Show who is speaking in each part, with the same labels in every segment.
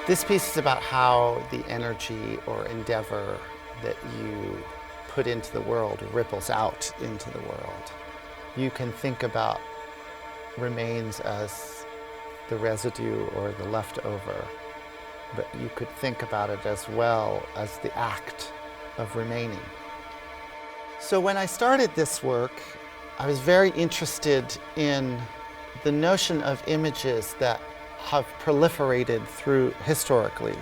Speaker 1: This piece is about how the energy or endeavor that you put into the world ripples out into the world. You can think about remains as the residue or the leftover, but you could think about it as well as the act of remaining. So when I started this work, I was very interested in the notion of images that have proliferated through historically,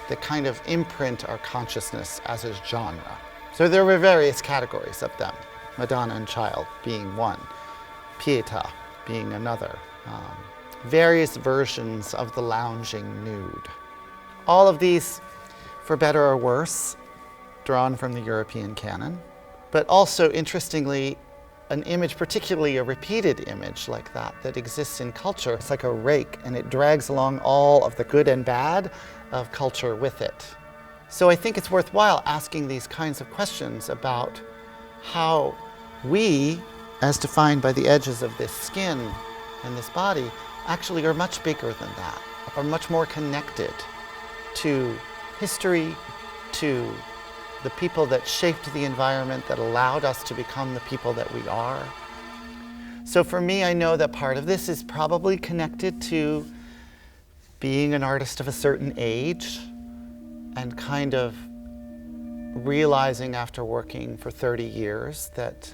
Speaker 1: that kind of imprint our consciousness as a genre. So there were various categories of them, Madonna and Child being one, Pietà being another, various versions of the lounging nude. All of these, for better or worse, drawn from the European canon, but also, interestingly, an image, particularly a repeated image like that exists in culture. It's like a rake, and it drags along all of the good and bad of culture with it. So I think it's worthwhile asking these kinds of questions about how we, as defined by the edges of this skin and this body, actually are much bigger than that, are much more connected to history, to the people that shaped the environment that allowed us to become the people that we are. So for me, I know that part of this is probably connected to being an artist of a certain age and kind of realizing after working for 30 years that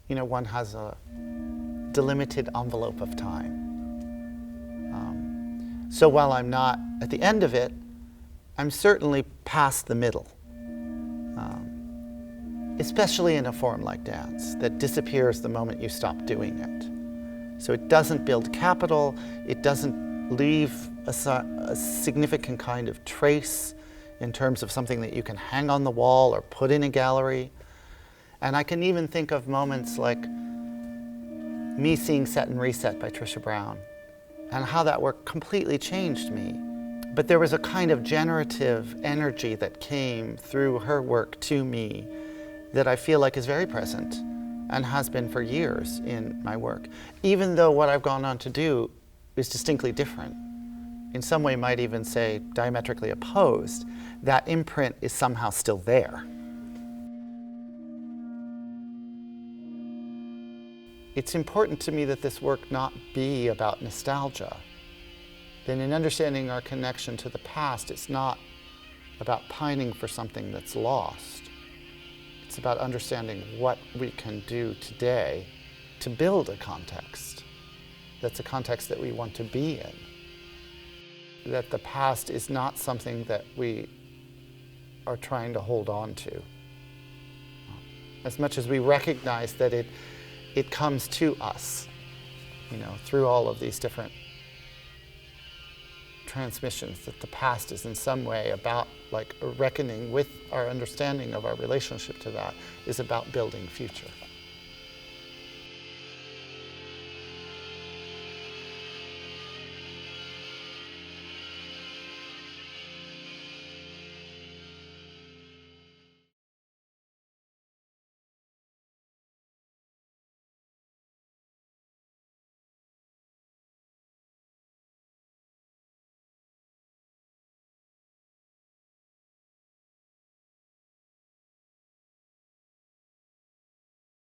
Speaker 1: one has a delimited envelope of time. So while I'm not at the end of it, I'm certainly past the middle, especially in a form like dance that disappears the moment you stop doing it. So it doesn't build capital, it doesn't leave a significant kind of trace in terms of something that you can hang on the wall or put in a gallery. And I can even think of moments like me seeing Set and Reset by Trisha Brown and how that work completely changed me. But there was a kind of generative energy that came through her work to me that I feel like is very present and has been for years in my work. Even though what I've gone on to do is distinctly different, in some way might even say diametrically opposed, that imprint is somehow still there. It's important to me that this work not be about nostalgia. Then in understanding our connection to the past, it's not about pining for something that's lost. It's about understanding what we can do today to build a context that's a context that we want to be in. That the past is not something that we are trying to hold on to. As much as we recognize that it comes to us, through all of these different transmissions, that the past is in some way about like a reckoning with our understanding of our relationship to that is about building future.